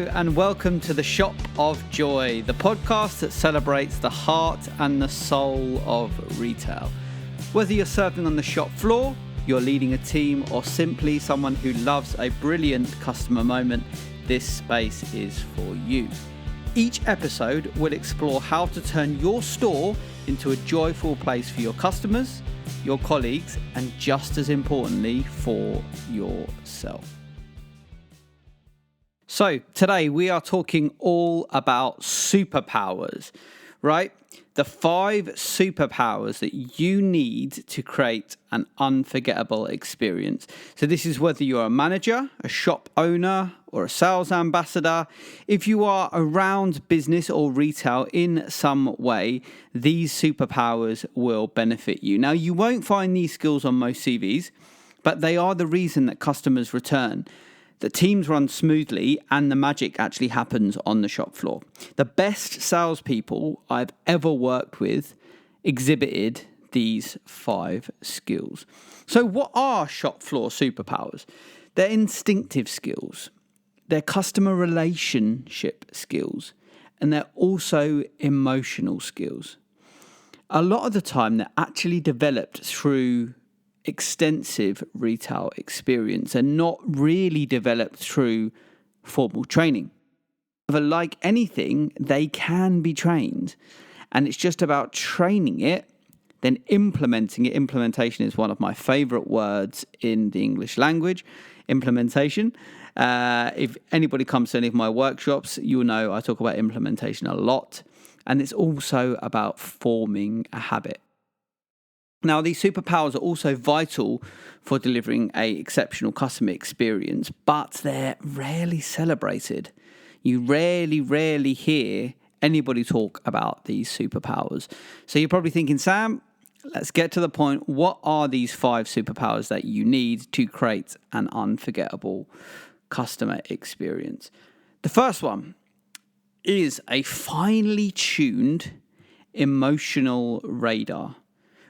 Hello and welcome to the Shop of Joy, the podcast that celebrates the heart and the soul of retail. Whether you're serving on the shop floor, you're leading a team, or simply someone who loves a brilliant customer moment, this space is for you. Each episode will explore how to turn your store into a joyful place for your customers, your colleagues, and just as importantly, for yourself. So today we are talking all about superpowers, right? The 5 superpowers that you need to create an unforgettable experience. So this is whether you're a manager, a shop owner, or a sales ambassador. If you are around business or retail in some way, these superpowers will benefit you. Now, you won't find these skills on most CVs, but they are the reason that customers return. The teams run smoothly and the magic actually happens on the shop floor. The best salespeople I've ever worked with exhibited these 5 skills. So what are shop floor superpowers? They're instinctive skills, they're customer relationship skills, and they're also emotional skills. A lot of the time they're actually developed through extensive retail experience and not really developed through formal training. But like anything, they can be trained, and it's just about training it, then implementing it. Implementation is one of my favorite words in the English language. Implementation. If anybody comes to any of my workshops, you'll know I talk about implementation a lot, and it's also about forming a habit. Now, these superpowers are also vital for delivering an exceptional customer experience, but they're rarely celebrated. You rarely hear anybody talk about these superpowers. So you're probably thinking, Sam, let's get to the point. What are these 5 superpowers that you need to create an unforgettable customer experience? The first one is a finely tuned emotional radar.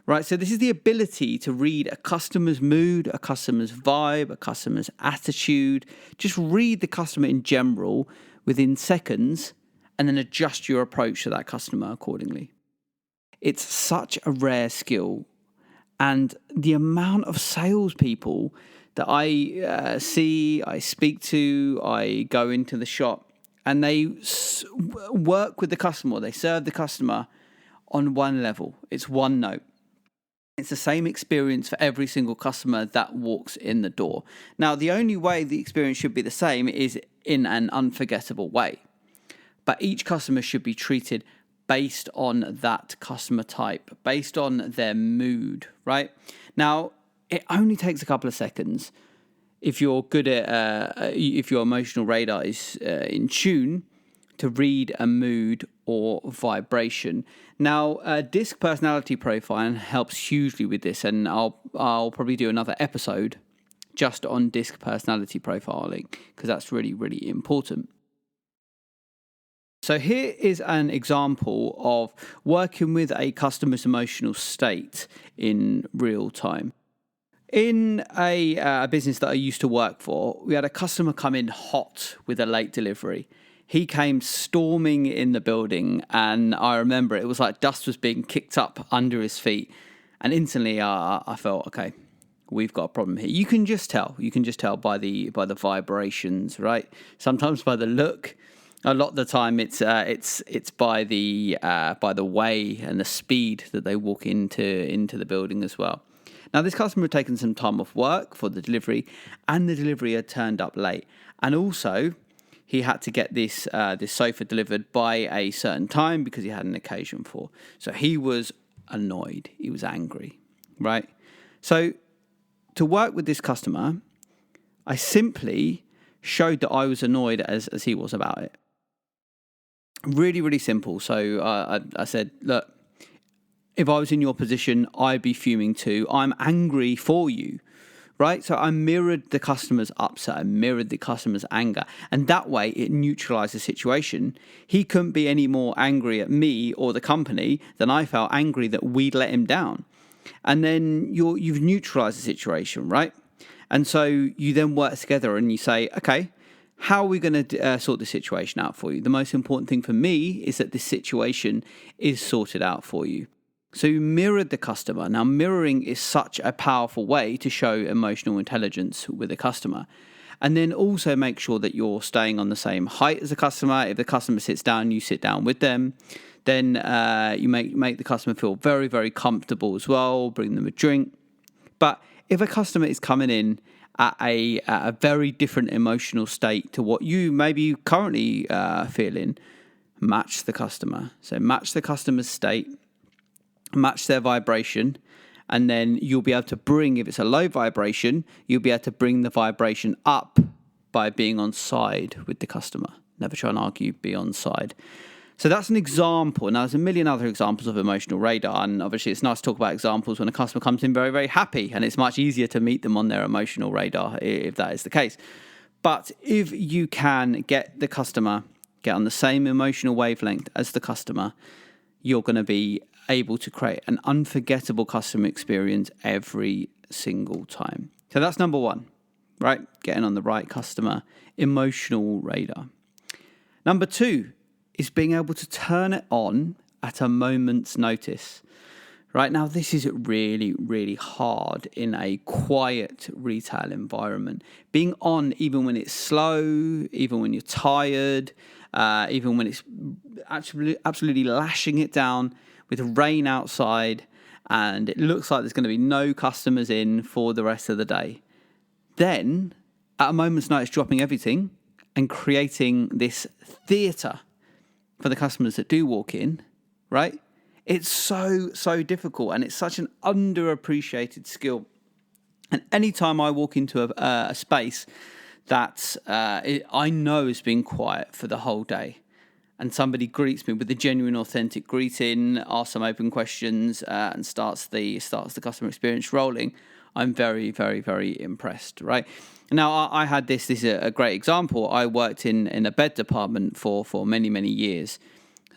Right, so this is the ability to read a customer's mood, a customer's vibe, a customer's attitude. Just read the customer in general within seconds and then adjust your approach to that customer accordingly. It's such a rare skill, and the amount of salespeople that I see, I speak to, I go into the shop, and they work with the customer, they serve the customer on one level. It's one note. It's the same experience for every single customer that walks in the door. Now, the only way the experience should be the same is in an unforgettable way. But each customer should be treated based on that customer type, based on their mood, right? Now, it only takes a couple of seconds. If you're good at, if your emotional radar is in tune, to read a mood or vibration. Now, DISC personality profiling helps hugely with this, and I'll probably do another episode just on DISC personality profiling because that's really important. So here is an example of working with a customer's emotional state in real time. In a business that I used to work for, we had a customer come in hot with a late delivery. He came storming in the building, and I remember it was like dust was being kicked up under his feet. And instantly I felt, okay, we've got a problem here. You can just tell by the vibrations, right? Sometimes by the look. A lot of the time it's by the way and the speed that they walk into the building as well. Now, this customer had taken some time off work for the delivery, and the delivery had turned up late. And also, he had to get this sofa delivered by a certain time because he had an occasion for. So he was annoyed. He was angry, right? So to work with this customer, I simply showed that I was annoyed as he was about it. Really simple. So I said, look, if I was in your position, I'd be fuming too. I'm angry for you. Right? So I mirrored the customer's upset, I mirrored the customer's anger, and that way it neutralized the situation. He couldn't be any more angry at me or the company than I felt angry that we'd let him down. And then you've neutralized the situation, right? And so you then work together and you say, okay, how are we going to sort the situation out for you? The most important thing for me is that this situation is sorted out for you. So you mirrored the customer. Now, mirroring is such a powerful way to show emotional intelligence with a customer. And then also make sure that you're staying on the same height as the customer. If the customer sits down, you sit down with them. Then you make the customer feel very, very comfortable as well. Bring them a drink. But if a customer is coming in at a very different emotional state to what you maybe currently feeling, match the customer. So match the customer's state, match their vibration, and then you'll be able to bring, if it's a low vibration, you'll be able to bring the vibration up by being on side with the customer. Never try and argue, be on side. So that's an example. Now, there's a million other examples of emotional radar, and obviously it's nice to talk about examples when a customer comes in very, very happy, and it's much easier to meet them on their emotional radar if that is the case. But if you can get the customer, get on the same emotional wavelength as the customer, you're going to be able to create an unforgettable customer experience every single time. So that's number one, right? Getting on the right customer emotional radar. Number two is being able to turn it on at a moment's notice. Right now, this is really, really hard in a quiet retail environment. Being on even when it's slow, even when you're tired, even when it's absolutely lashing it down with rain outside and it looks like there's going to be no customers in for the rest of the day. Then, at a moment's notice, dropping everything and creating this theatre for the customers that do walk in, right? It's so difficult, and it's such an underappreciated skill. And anytime I walk into a space that I know has been quiet for the whole day, and somebody greets me with a genuine, authentic greeting, asks some open questions, and starts the customer experience rolling, I'm very, very, very impressed, right? Now, I had this is a great example. I worked in a bed department for many, many years.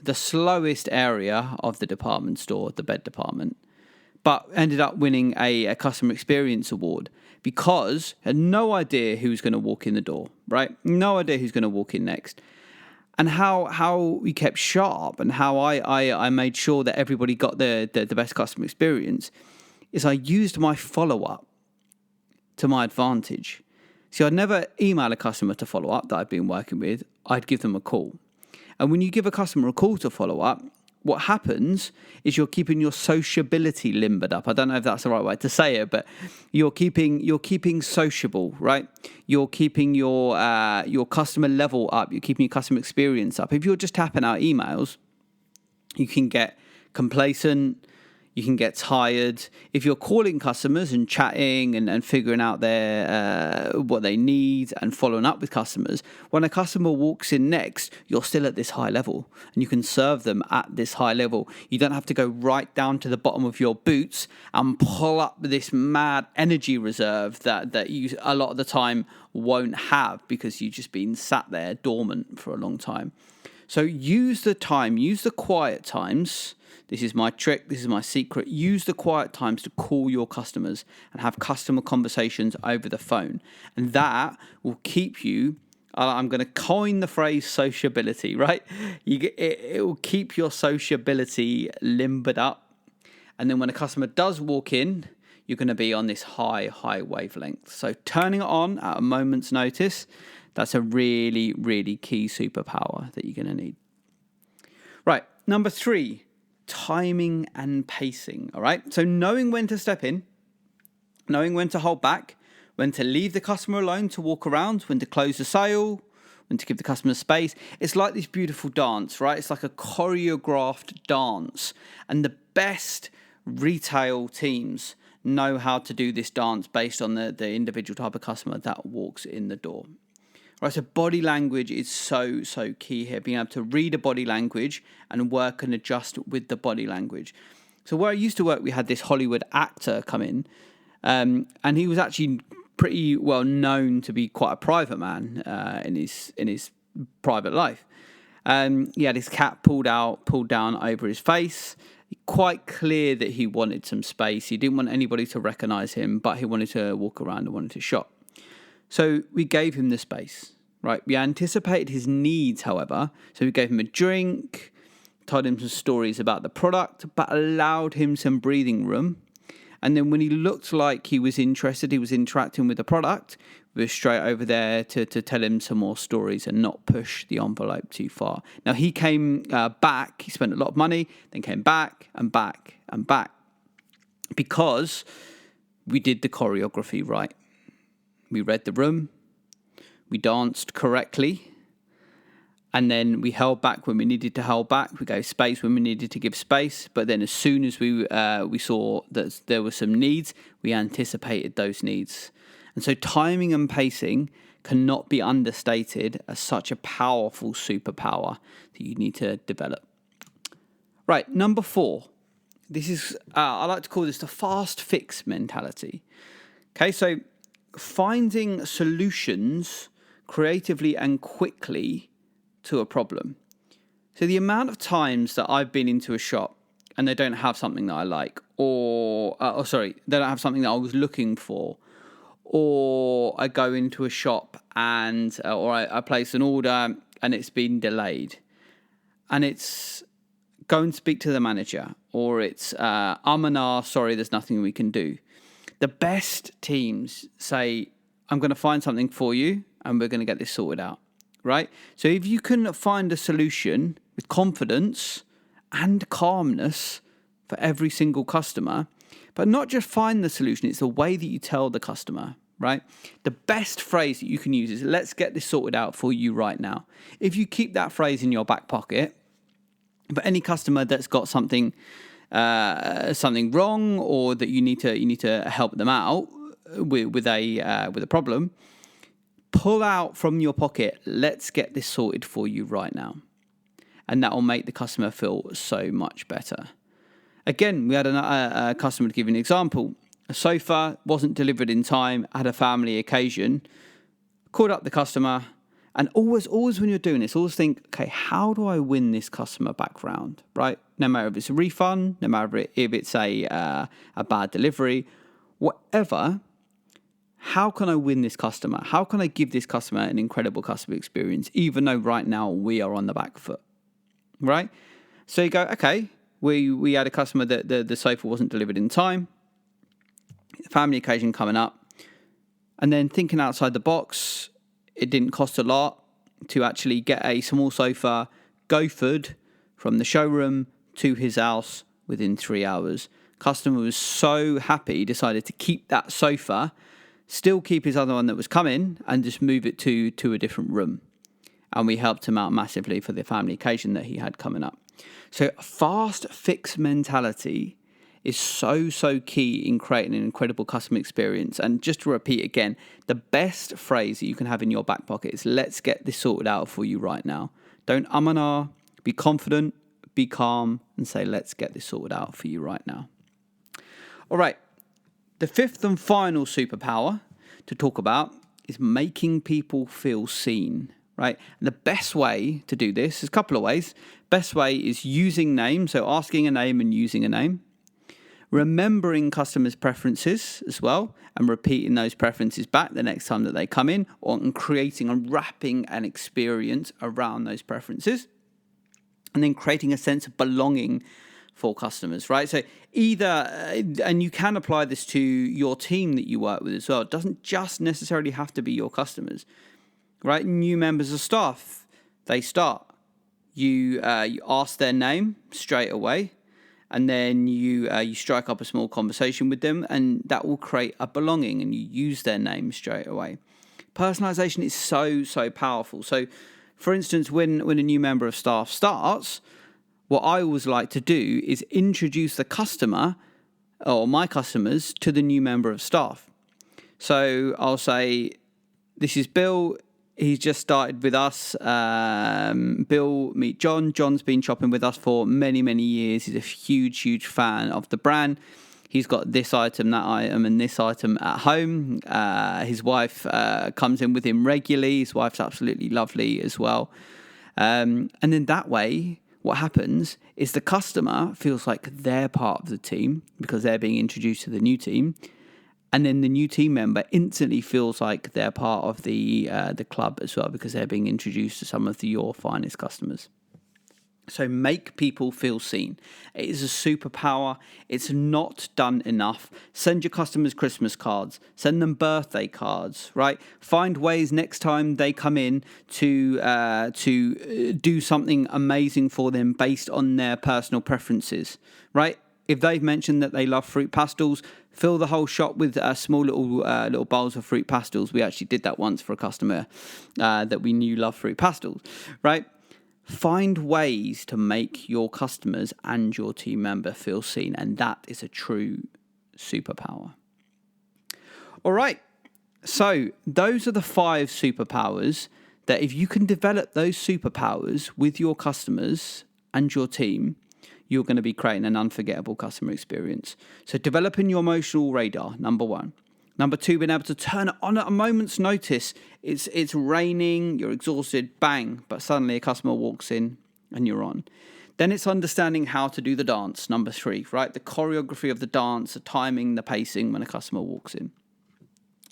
The slowest area of the department store, the bed department, but ended up winning a customer experience award because I had no idea who was going to walk in the door, right? No idea who's going to walk in next. And how we kept sharp and how I made sure that everybody got the best customer experience is I used my follow-up to my advantage. See, I'd never email a customer to follow up that I've been working with. I'd give them a call. And when you give a customer a call to follow up, what happens is you're keeping your sociability limbered up. I don't know if that's the right way to say it, but you're keeping sociable, right? You're keeping your customer level up. You're keeping your customer experience up. If you're just tapping out emails, you can get complacent. You can get tired. If you're calling customers and chatting and figuring out their what they need and following up with customers, when a customer walks in next, you're still at this high level and you can serve them at this high level. You don't have to go right down to the bottom of your boots and pull up this mad energy reserve that you a lot of the time won't have because you've just been sat there dormant for a long time. So use the time, use the quiet times. This is my trick. This is my secret. Use the quiet times to call your customers and have customer conversations over the phone. And that will keep you, I'm going to coin the phrase sociability, right? It will keep your sociability limbered up. And then when a customer does walk in, you're going to be on this high wavelength. So turning it on at a moment's notice, that's a really, really key superpower that you're going to need. Right, number 3. Timing and pacing, all right? So knowing when to step in, knowing when to hold back, when to leave the customer alone to walk around, when to close the sale, when to give the customer space. It's like this beautiful dance, right? It's like a choreographed dance. And the best retail teams know how to do this dance based on the individual type of customer that walks in the door. Right, so body language is so key here, being able to read a body language and work and adjust with the body language. So where I used to work, we had this Hollywood actor come in, and he was actually pretty well known to be quite a private man in his private life. He had his cap pulled down over his face. Quite clear that he wanted some space. He didn't want anybody to recognize him, but he wanted to walk around and wanted to shop. So we gave him the space, right? We anticipated his needs, however. So we gave him a drink, told him some stories about the product, but allowed him some breathing room. And then when he looked like he was interested, he was interacting with the product, we were straight over there to tell him some more stories and not push the envelope too far. Now, he came back. He spent a lot of money, then came back and back and back because we did the choreography right. We read the room. We danced correctly. And then we held back when we needed to hold back. We gave space when we needed to give space. But then as soon as we saw that there were some needs, we anticipated those needs. And so timing and pacing cannot be understated as such a powerful superpower that you need to develop. Right, number 4. This is, I like to call this the fast fix mentality. Okay, so finding solutions creatively and quickly to a problem. So the amount of times that I've been into a shop and they don't have something that I like, they don't have something that I was looking for, or I go into a shop and I place an order and it's been delayed, and it's go and speak to the manager, or it's sorry, there's nothing we can do. The best teams say, I'm going to find something for you and we're going to get this sorted out. Right? So if you can find a solution with confidence and calmness for every single customer, but not just find the solution, it's the way that you tell the customer, right? The best phrase that you can use is, let's get this sorted out for you right now. If you keep that phrase in your back pocket, for any customer that's got something wrong, or that you need to help them out with a problem, pull out from your pocket, let's get this sorted for you right now. And that will make the customer feel so much better. Again, we had a customer, to give you an example. A sofa wasn't delivered in time, had a family occasion. Called up the customer, and always when you're doing this, always think, okay, how do I win this customer back round, right? No matter if it's a refund, no matter if it's a bad delivery, whatever. How can I win this customer? How can I give this customer an incredible customer experience, even though right now we are on the back foot, right? So you go, okay, we had a customer that the sofa wasn't delivered in time, family occasion coming up, and then thinking outside the box, it didn't cost a lot to actually get a small sofa gophered from the showroom to his house within 3 hours. Customer was so happy, decided to keep that sofa, still keep his other one that was coming, and just move it to a different room. And we helped him out massively for the family occasion that he had coming up. So fast fix mentality is so key in creating an incredible customer experience. And just to repeat again, the best phrase that you can have in your back pocket is, let's get this sorted out for you right now. Don't and ah, be confident, be calm, and say, let's get this sorted out for you right now. All right. The 5th and final superpower to talk about is making people feel seen, right? And the best way to do this is a couple of ways. Best way is using names, so asking a name and using a name. Remembering customers' preferences as well, and repeating those preferences back the next time that they come in, or creating and wrapping an experience around those preferences. And then creating a sense of belonging for customers, right? So either, and you can apply this to your team that you work with as well. It doesn't just necessarily have to be your customers, right? New members of staff, they start. You ask their name straight away, and then you strike up a small conversation with them, and that will create a belonging, and you use their name straight away. Personalization is so powerful. So, for instance, when a new member of staff starts, what I always like to do is introduce the customer or my customers to the new member of staff. So I'll say, this is Bill. He's just started with us. Bill, meet John. John's been shopping with us for many years. He's a huge fan of the brand. He's got this item, that item, and this item at home. His wife comes in with him regularly. His wife's absolutely lovely as well. And then that way, what happens is the customer feels like they're part of the team because they're being introduced to the new team. And then the new team member instantly feels like they're part of the club as well, because they're being introduced to some of your finest customers. So make people feel seen. It is a superpower. It's not done enough. Send your customers Christmas cards. Send them birthday cards, right? Find ways next time they come in to do something amazing for them based on their personal preferences, right? If they've mentioned that they love fruit pastels, fill the whole shop with small little bowls of fruit pastels. We actually did that once for a customer that we knew loved fruit pastels, right? Find ways to make your customers and your team member feel seen, and that is a true superpower. All right, so those are the 5 superpowers that if you can develop those superpowers with your customers and your team, you're going to be creating an unforgettable customer experience. So developing your emotional radar, number 1. Number 2, being able to turn it on at a moment's notice. It's raining, you're exhausted, bang, but suddenly a customer walks in and you're on. Then it's understanding how to do the dance, number 3, right? The choreography of the dance, the timing, the pacing when a customer walks in.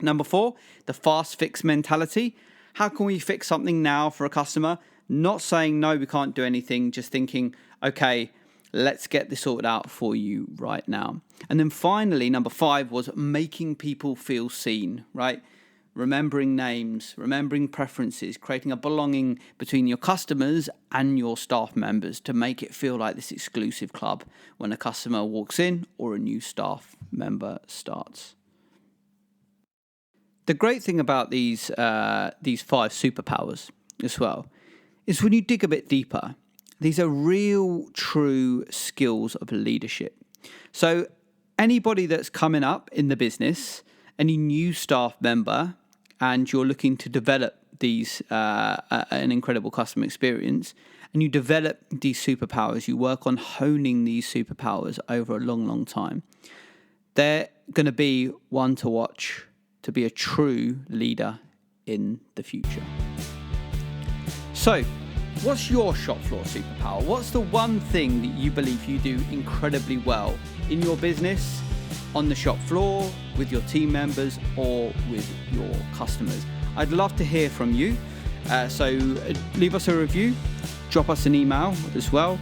Number 4, the fast fix mentality. How can we fix something now for a customer? Not saying, no, we can't do anything, just thinking, okay, let's get this sorted out for you right now. And then finally, number 5 was making people feel seen, right? Remembering names, remembering preferences, creating a belonging between your customers and your staff members to make it feel like this exclusive club when a customer walks in or a new staff member starts. The great thing about these 5 superpowers as well is when you dig a bit deeper, these are real, true skills of leadership. So anybody that's coming up in the business, any new staff member, and you're looking to develop these an incredible customer experience, and you develop these superpowers, you work on honing these superpowers over a long, long time, they're going to be one to watch to be a true leader in the future. So, what's your shop floor superpower? What's the one thing that you believe you do incredibly well in your business, on the shop floor, with your team members, or with your customers? I'd love to hear from you. So leave us a review, drop us an email as well.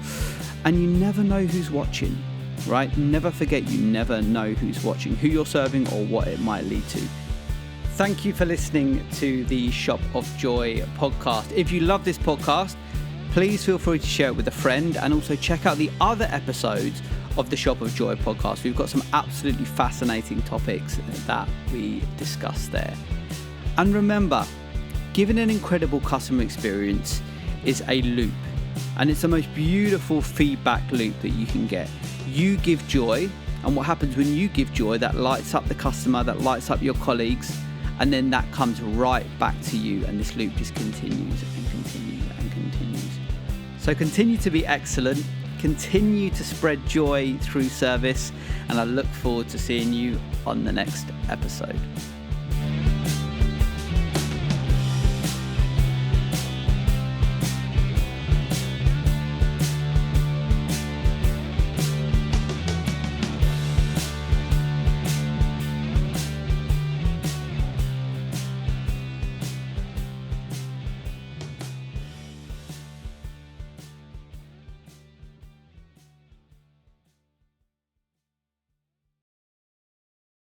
And you never know who's watching, right? Never forget, you never know who's watching, who you're serving, or what it might lead to. Thank you for listening to the Shop of Joy podcast. If you love this podcast, please feel free to share it with a friend, and also check out the other episodes of the Shop of Joy podcast. We've got some absolutely fascinating topics that we discuss there. And remember, giving an incredible customer experience is a loop, and it's the most beautiful feedback loop that you can get. You give joy, and what happens when you give joy, that lights up the customer, that lights up your colleagues, and then that comes right back to you, and this loop just continues and continues and continues. So continue to be excellent, continue to spread joy through service, and I look forward to seeing you on the next episode.